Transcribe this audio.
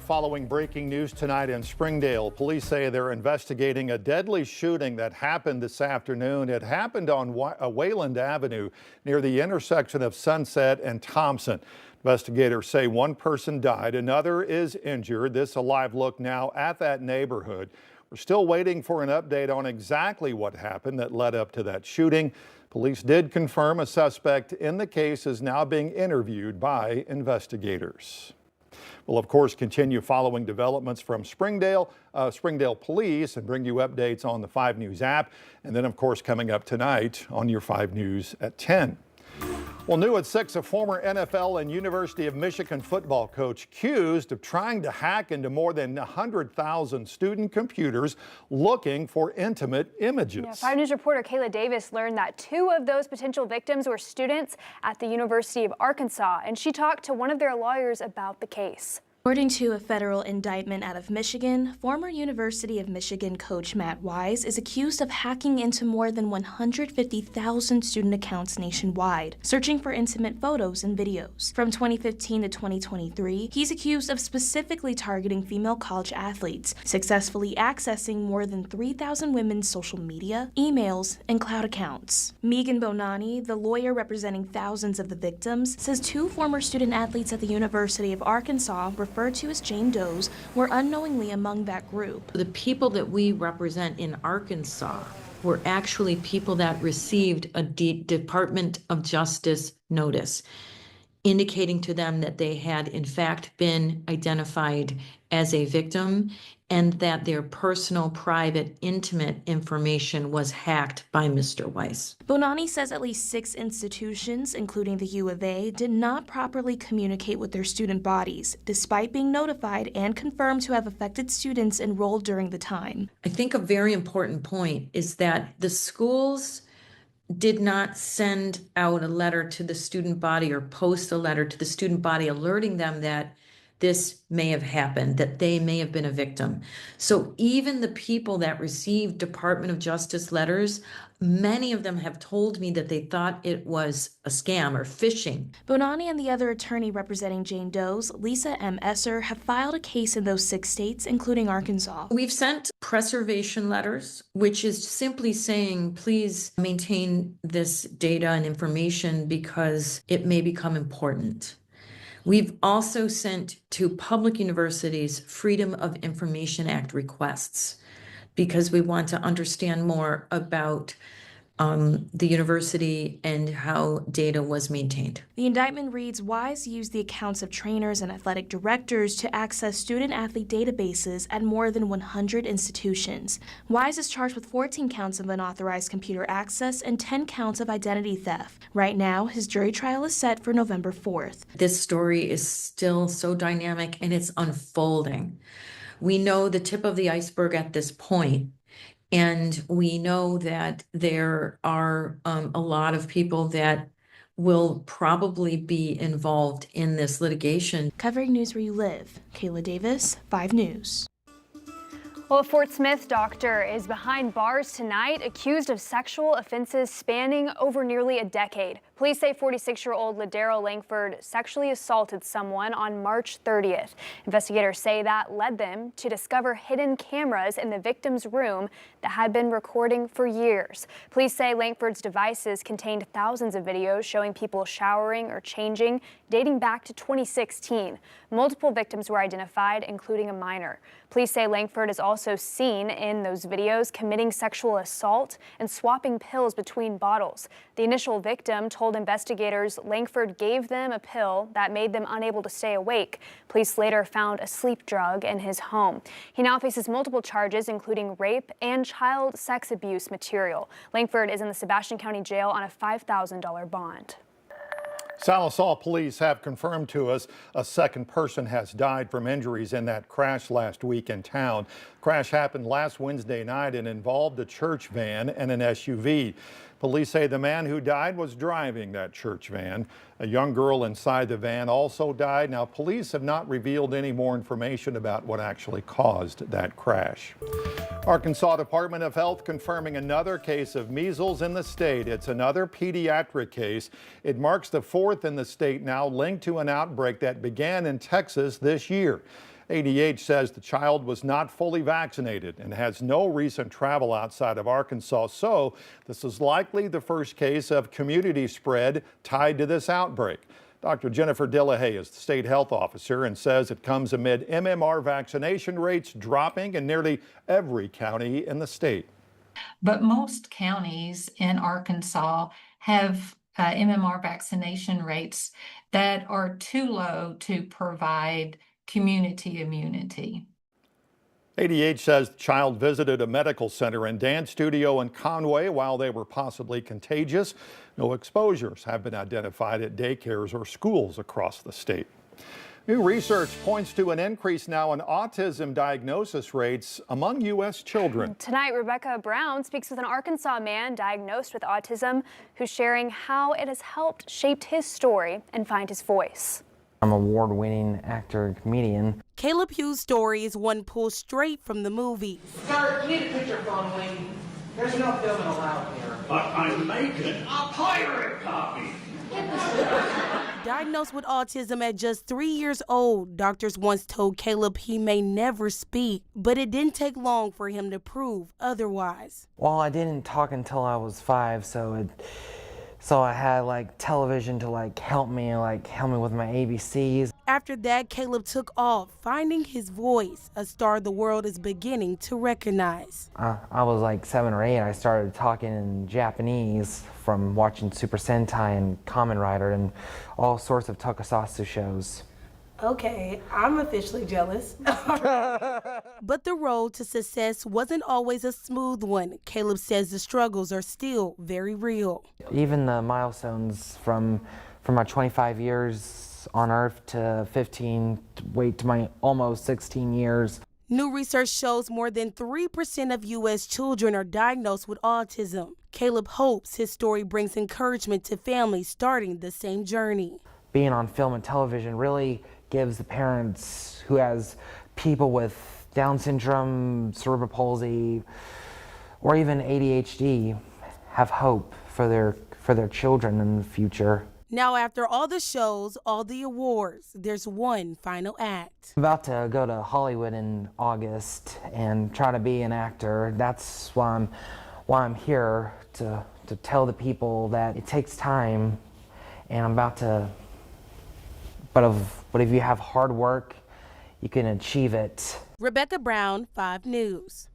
Following breaking news tonight in Springdale, police say they're investigating a deadly shooting that happened this afternoon. It happened on Wayland Avenue near the intersection of Sunset and Thompson. Investigators say one person died, another is injured. This a live look now at that neighborhood. We're still waiting for an update on exactly what happened that led up to that shooting. Police did confirm a suspect in the case is now being interviewed by investigators. We'll, of course, continue following developments from Springdale Police and bring you updates on the 5 News app. And then, of course, coming up tonight on your 5 News at 10. Well, new at 6, a former NFL and University of Michigan football coach accused of trying to hack into more than 100,000 student computers looking for intimate images. Yeah, 5 News reporter Kayla Davis learned that 2 of those potential victims were students at the University of Arkansas, and she talked to one of their lawyers about the case. According to a federal indictment out of Michigan, former University of Michigan coach Matt Wise is accused of hacking into more than 150,000 student accounts nationwide, searching for intimate photos and videos. From 2015 to 2023, he's accused of specifically targeting female college athletes, successfully accessing more than 3,000 women's social media, emails, and cloud accounts. Megan Bonani, the lawyer representing thousands of the victims, says 2 former student athletes at the University of Arkansas referred to as Jane Does were unknowingly among that group. The people that we represent in Arkansas were actually people that received a Department of Justice notice indicating to them that they had in fact been identified as a victim and that their personal, private, intimate information was hacked by Mr. Weiss. Bonani says at least 6 institutions, including the U of A, did not properly communicate with their student bodies, despite being notified and confirmed to have affected students enrolled during the time. I think a very important point is that the schools did not send out a letter to the student body or post a letter to the student body alerting them that this may have happened, that they may have been a victim. So even the people that received Department of Justice letters, many of them have told me that they thought it was a scam or phishing. Bonani and the other attorney representing Jane Does, Lisa M. Esser, have filed a case in those 6 states, including Arkansas. We've sent preservation letters, which is simply saying, please maintain this data and information because it may become important. We've also sent to public universities Freedom of Information Act requests because we want to understand more about the university and how data was maintained. The indictment reads, Wise used the accounts of trainers and athletic directors to access student-athlete databases at more than 100 institutions. Wise is charged with 14 counts of unauthorized computer access and 10 counts of identity theft. Right now, his jury trial is set for November 4th. This story is still so dynamic and it's unfolding. We know the tip of the iceberg at this point. And we know that there are a lot of people that will probably be involved in this litigation. Covering news where you live, Kayla Davis, 5 News. Well, a Fort Smith doctor is behind bars tonight, accused of sexual offenses spanning over nearly a decade. Police say 46-year-old Ladero Langford sexually assaulted someone on March 30th. Investigators say that led them to discover hidden cameras in the victim's room that had been recording for years. Police say Langford's devices contained thousands of videos showing people showering or changing, dating back to 2016. Multiple victims were identified, including a minor. Police say Langford is also seen in those videos committing sexual assault and swapping pills between bottles. The initial victim told investigators Langford gave them a pill that made them unable to stay awake. Police later found a sleep drug in his home. He now faces multiple charges, including rape and child sex abuse material. Langford is in the Sebastian County Jail on a $5,000 bond. Salisal police have confirmed to us a second person has died from injuries in that crash last week in town. Crash happened last Wednesday night and involved a church van and an SUV. Police say the man who died was driving that church van. A young girl inside the van also died. Now, police have not revealed any more information about what actually caused that crash. Arkansas Department of Health confirming another case of measles in the state. It's another pediatric case. It marks the 4th in the state now linked to an outbreak that began in Texas this year. ADH says the child was not fully vaccinated and has no recent travel outside of Arkansas, so this is likely the first case of community spread tied to this outbreak. Dr. Jennifer Dillahay is the state health officer and says it comes amid MMR vaccination rates dropping in nearly every county in the state. But most counties in Arkansas have MMR vaccination rates that are too low to provide community immunity. ADH says the child visited a medical center and dance studio in Conway while they were possibly contagious. No exposures have been identified at daycares or schools across the state. New research points to an increase now in autism diagnosis rates among U.S. children. Tonight, Rebecca Brown speaks with an Arkansas man diagnosed with autism who's sharing how it has helped shape his story and find his voice. I'm an award-winning actor and comedian. Caleb Hughes' story is one pulled straight from the movie. Sir, you need to put your phone away. There's no filming allowed here. But I'm making a pirate copy. Diagnosed with autism at just 3 years old, doctors once told Caleb he may never speak, but it didn't take long for him to prove otherwise. Well, I didn't talk until I was 5, so I had television to help me with my ABCs. After that, Caleb took off, finding his voice, a star the world is beginning to recognize. I was 7 or 8. I started talking in Japanese from watching Super Sentai and Kamen Rider and all sorts of tokusatsu shows. Okay, I'm officially jealous. But the road to success wasn't always a smooth one. Caleb says the struggles are still very real. Even the milestones from my 25 years on Earth to 15, wait to my almost 16 years. New research shows more than 3% of U.S. children are diagnosed with autism. Caleb hopes his story brings encouragement to families starting the same journey. Being on film and television really gives the parents who has people with Down syndrome, cerebral palsy, or even ADHD have hope for their children in the future. Now, after all the shows, all the awards, there's one final act. I'm about to go to Hollywood in August and try to be an actor. That's why I'm here to tell the people that it takes time, and I'm about to. But if you have hard work, you can achieve it. Rebecca Brown, 5 News.